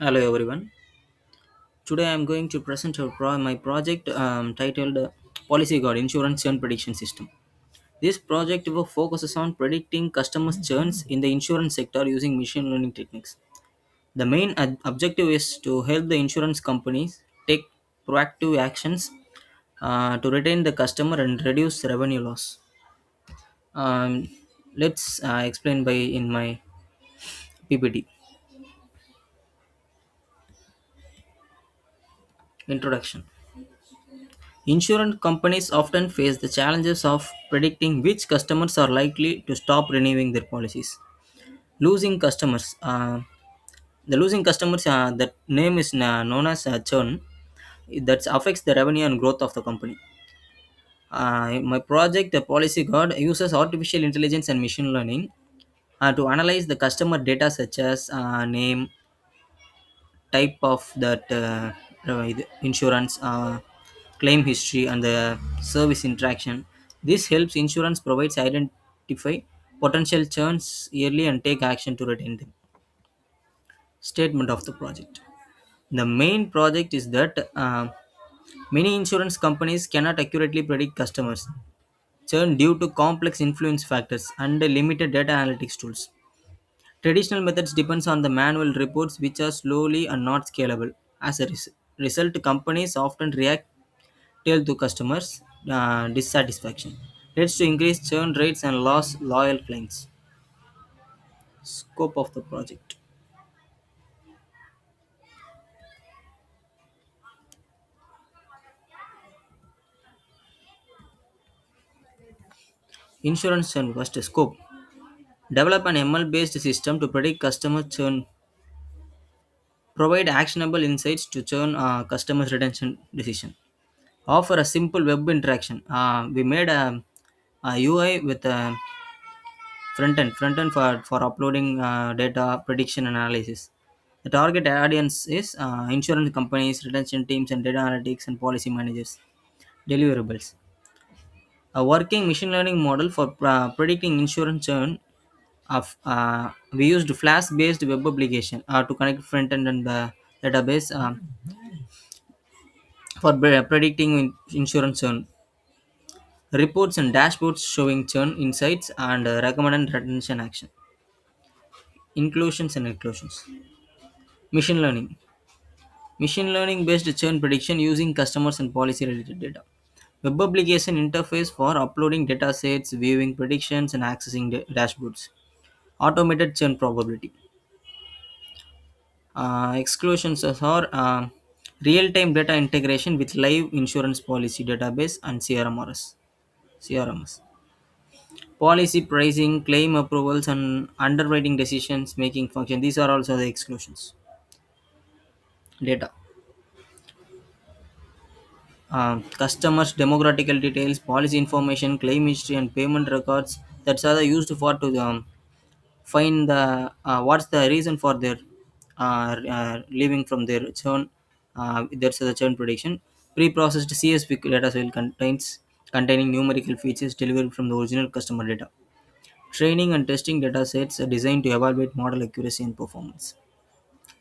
Hello everyone. Today I am going to present my project titled PolicyGuard Insurance Churn Prediction System. This project focuses on predicting customers' churns in the insurance sector using machine learning techniques. The main objective is to help the insurance companies take proactive actions to retain the customer and reduce revenue loss. Um, let's explain by in my PPT introduction. Insurance companies often face the challenges of predicting which customers are likely to stop renewing their policies. Losing customers. The losing customers, that name is known as churn, that affects the revenue and growth of the company. My project, the Policy Guard, uses artificial intelligence and machine learning to analyze the customer data such as name, type of that insurance, claim history, and the service interaction. This helps insurance provides identify potential churns early and take action to retain them. Statement of the project. The main project is that many insurance companies cannot accurately predict customers churn due to complex influence factors and limited data analytics tools. Traditional methods depends on the manual reports which are slowly and not scalable. As a result, companies often react tail to customers' dissatisfaction, leads to increased churn rates and loss loyal clients. Scope of the project: insurance churn. First, scope: develop an ML-based system to predict customer churn, provide actionable insights to churn customers' retention decision. Offer a simple web interaction. We made a UI with a front end for uploading data prediction analysis. The target audience is insurance companies, retention teams, and data analytics and policy managers. Deliverables: a working machine learning model for predicting insurance churn. We used Flash based web application to connect front end and the database for predicting insurance churn. Reports and dashboards showing churn insights and recommended retention action. Inclusions and exclusions. Machine learning. Machine learning based churn prediction using customers and policy related data. Web application interface for uploading data sets, viewing predictions, and accessing dashboards. Automated churn probability. Exclusions are real time data integration with live insurance policy database and CRMs. Policy pricing, claim approvals, and underwriting decisions making function. These are also the exclusions. Data. Customers' demographical details, policy information, claim history, and payment records. That's are used for to find the what's the reason for their leaving from their churn. That's the churn prediction. Pre-processed CSV data will containing numerical features delivered from the original customer data. Training and testing data sets are designed to evaluate model accuracy and performance.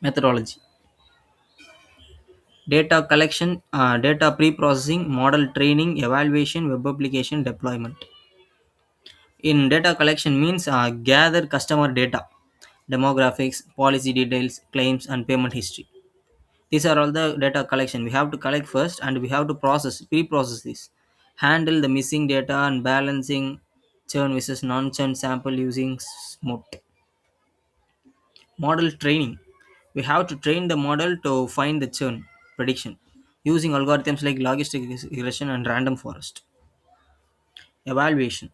Methodology: data collection, data pre-processing, model training, evaluation, web application deployment. In data collection means gather customer data, demographics, policy details, claims, and payment history. These are all the data collection. We have to collect first and we have to pre-process this. Handle the missing data and balancing churn versus non-churn sample using SMOT. Model training. We have to train the model to find the churn prediction using algorithms like logistic regression and random forest. Evaluation.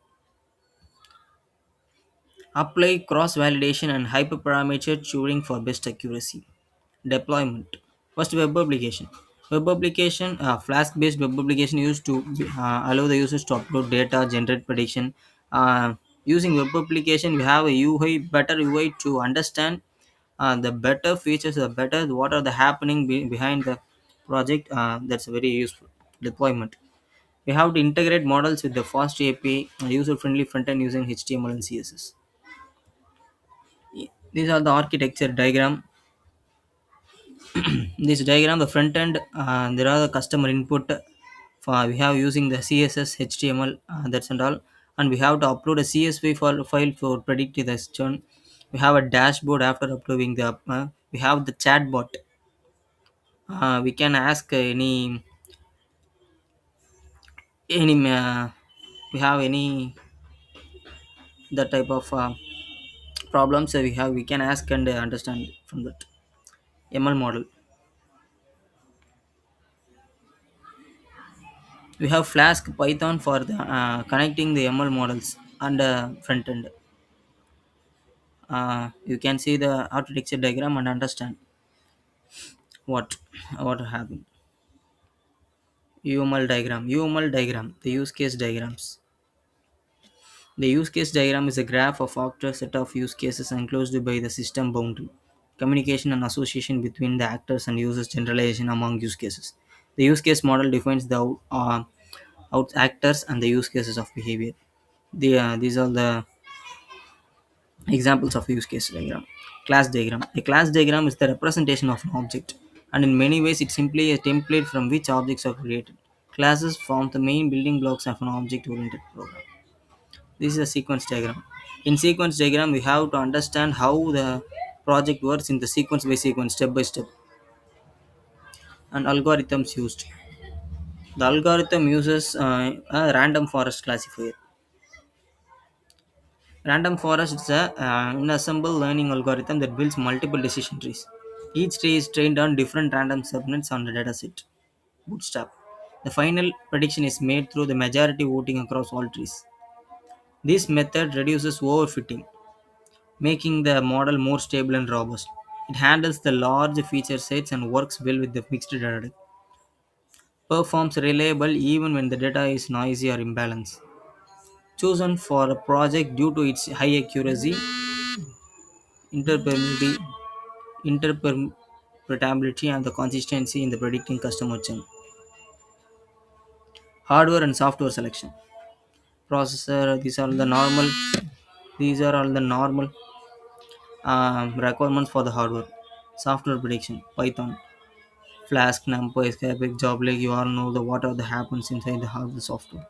Apply cross-validation and hyperparameter tuning for best accuracy. Deployment. First, web application. Web application, Flask-based web application used to allow the users to upload data, generate prediction. Using web application, we have a UI, better UI to understand the better features, the better what are the happening behind the project. That's very useful. Deployment. We have to integrate models with the fast API, user-friendly front-end using HTML and CSS. These are the architecture diagram. This diagram, the front end, there are the customer input. For we have using the CSS, HTML, that's and all, and we have to upload a CSV file for predict the churn. We have a dashboard after uploading the. We have the chatbot. We can ask any we have any the type of problems we can ask and understand from that ML model. We have Flask Python for the connecting the ML models and front end. You can see the architecture diagram and understand what happened. UML diagram, the use case diagrams. The use case diagram is a graph of after set of use cases enclosed by the system boundary. Communication and association between the actors and users, generalization among use cases. The use case model defines the out actors and the use cases of behavior. These are the examples of use case diagram. Class diagram. A class diagram is the representation of an object, and in many ways it's simply a template from which objects are created. Classes form the main building blocks of an object-oriented program. This is a sequence diagram. In sequence diagram, we have to understand how the project works in the sequence by sequence, step by step, and algorithms used. The algorithm uses a random forest classifier. Random forest is an assembled learning algorithm that builds multiple decision trees. Each tree is trained on different random subnets on the dataset. Bootstrap. The final prediction is made through the majority voting across all trees. This method reduces overfitting, making the model more stable and robust. It handles the large feature sets and works well with the mixed data. Performs reliable even when the data is noisy or imbalanced. Chosen for a project due to its high accuracy, interpretability, interpretability and the consistency in the predicting customer churn. Hardware and software selection. Processor, these are all the normal requirements for the hardware. Software prediction, Python, Flask, NumPy, Skype, Joblake, you all know the what are the happens inside the hardware software.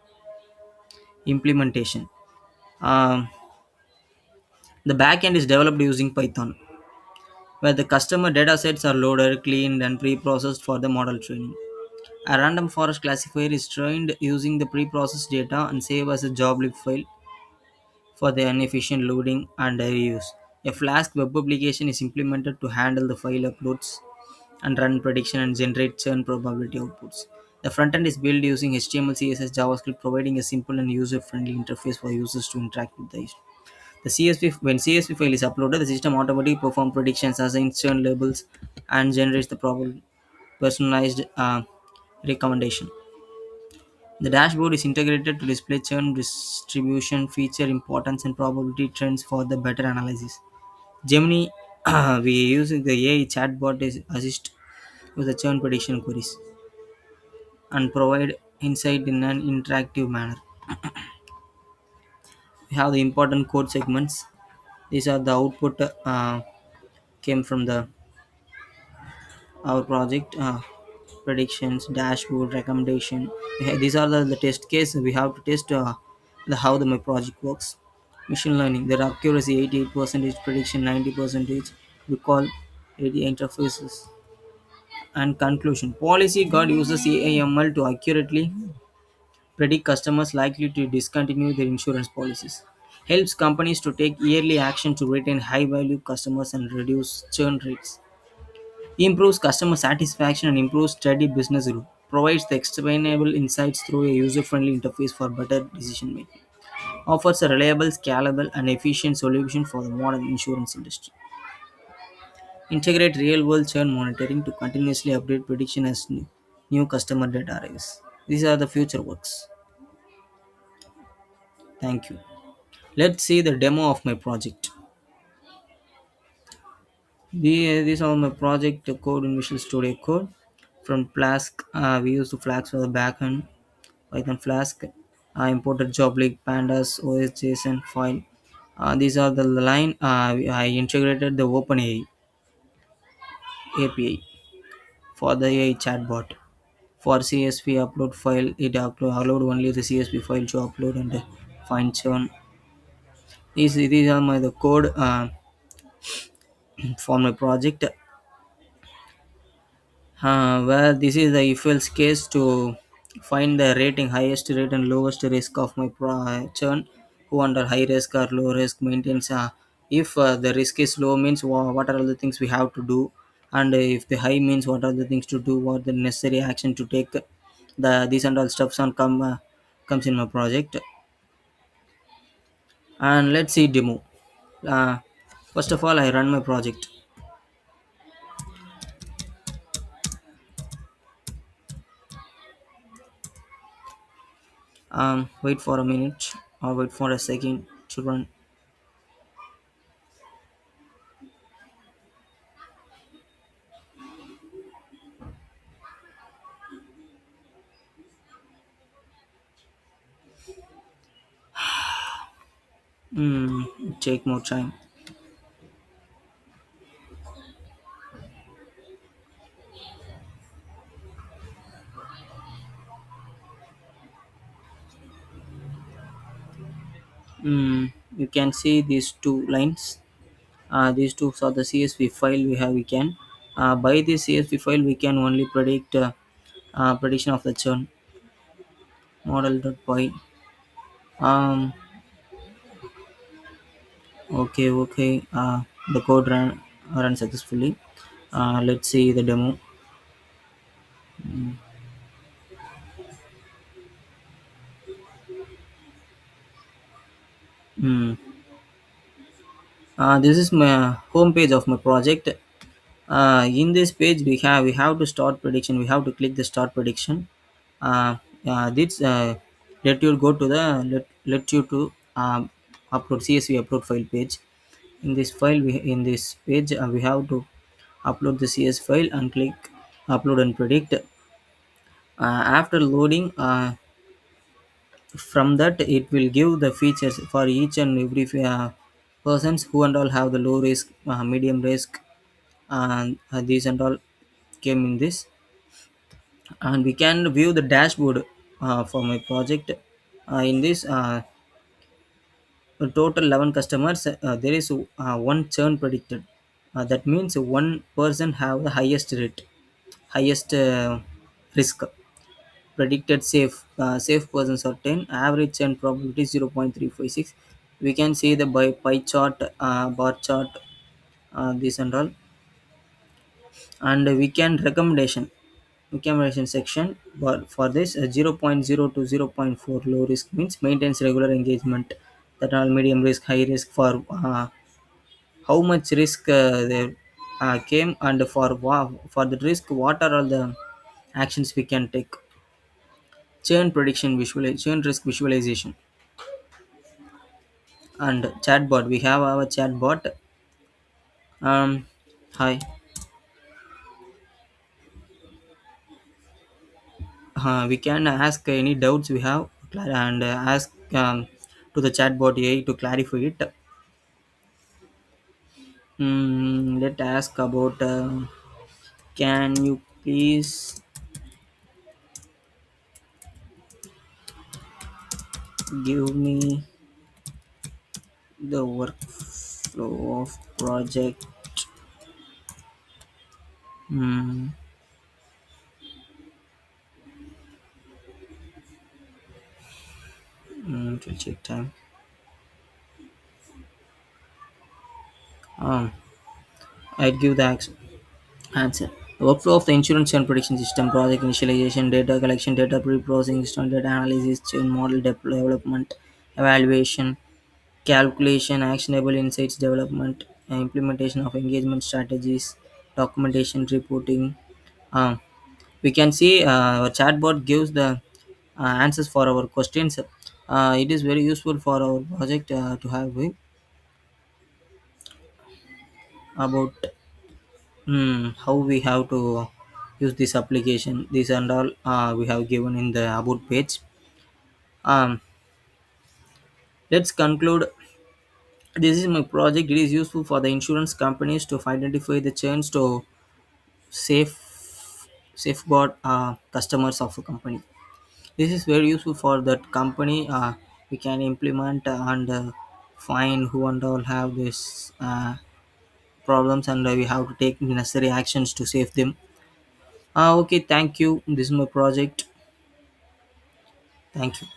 Implementation. Um, the backend is developed using Python, where the customer datasets are loaded, cleaned, and pre-processed for the model training. A random forest classifier is trained using the pre-processed data and saved as a joblib file for the inefficient loading and reuse. A Flask web application is implemented to handle the file uploads and run prediction and generate churn probability outputs. The front end is built using HTML, CSS, JavaScript, providing a simple and user-friendly interface for users to interact with the CSV. When CSV file is uploaded, the system automatically performs predictions, assigns churn labels, and generates the personalized recommendation. The dashboard is integrated to display churn distribution, feature importance, and probability trends for the better analysis. Gemini, we use the AI chatbot is assist with the churn prediction queries and provide insight in an interactive manner. We have the important code segments. These are the output came from the our project predictions, dashboard, recommendation. These are the test case we have to test how my project works. Machine learning, their accuracy 88%, prediction 90%, recall 80 interfaces. And conclusion, PolicyGuard uses AIML to accurately predict customers likely to discontinue their insurance policies. Helps companies to take yearly action to retain high value customers and reduce churn rates. Improves customer satisfaction and improves steady business growth. Provides the explainable insights through a user friendly interface for better decision making. Offers a reliable, scalable, and efficient solution for the modern insurance industry. Integrate real world churn monitoring to continuously update prediction as new customer data arrives. These are the future works. Thank you. Let's see the demo of my project. These are my project code in Visual Studio Code. From Flask, we use the Flask for the backend. Python Flask. I imported job link pandas OS.json file. These are the line. I integrated the OpenAI API. for the AI chatbot. For CSV upload file, it allowed only the CSV file to upload and find churn. These are my the code for my project. Where this is the if else case to find the rating highest rate and lowest risk of my churn, who under high risk or low risk maintains. If the risk is low means what are all the things we have to do, and if the high means what are the things to do, what the necessary action to take. The these and all stuffs on comes in my project. And let's see demo. uh, First of all, I run my project. Wait for a minute or wait for a second to run. Take more time. You can see these two lines. These two are the CSV file we have. We can by this CSV file we can only predict prediction of the churn model.py. Um, okay. The code run successfully. Let's see the demo. Hmm. This is my home page of my project. In this page we have to start prediction. We have to click the start prediction. This let you go to the let you to upload CSV upload file page. In this file in this page we have to upload the CS file and click upload and predict. After loading, from that it will give the features for each and every persons who and all have the low risk, medium risk, and these and all came in this. And we can view the dashboard for my project. In this total 11 customers, there is one churn predicted. That means one person have the highest rate, highest risk. Predicted safe persons are 10, average churn probability 0.356. We can see the by pie chart, bar chart, this and all. And we can recommendation section. But for this, 0.0 to 0.4 low risk means maintains regular engagement. That all medium risk, high risk for how much risk there came, and for the risk what are all the actions we can take. Churn risk visualization. And chatbot, we have our chatbot. Hi. We can ask any doubts we have and ask to the chatbot AI to clarify it. Let's ask about can you please give me the workflow of project. Hmm, it will take time. um I'd give the answer. The workflow of the insurance churn prediction system: project initialization, data collection, data pre-processing, system data analysis, churn model development, evaluation, calculation, actionable insights development, implementation of engagement strategies, documentation, reporting. Um, we can see our chatbot gives the answers for our questions. It is very useful for our project to have about how we have to use this application. This and all we have given in the about page. Um, let's conclude. This is my project. It is useful for the insurance companies to identify the churns to safe safeguard customers of a company. This is very useful for that company. We can implement and find who and all have this problems, and we have to take necessary actions to save them. Okay, thank you. This is my project. Thank you.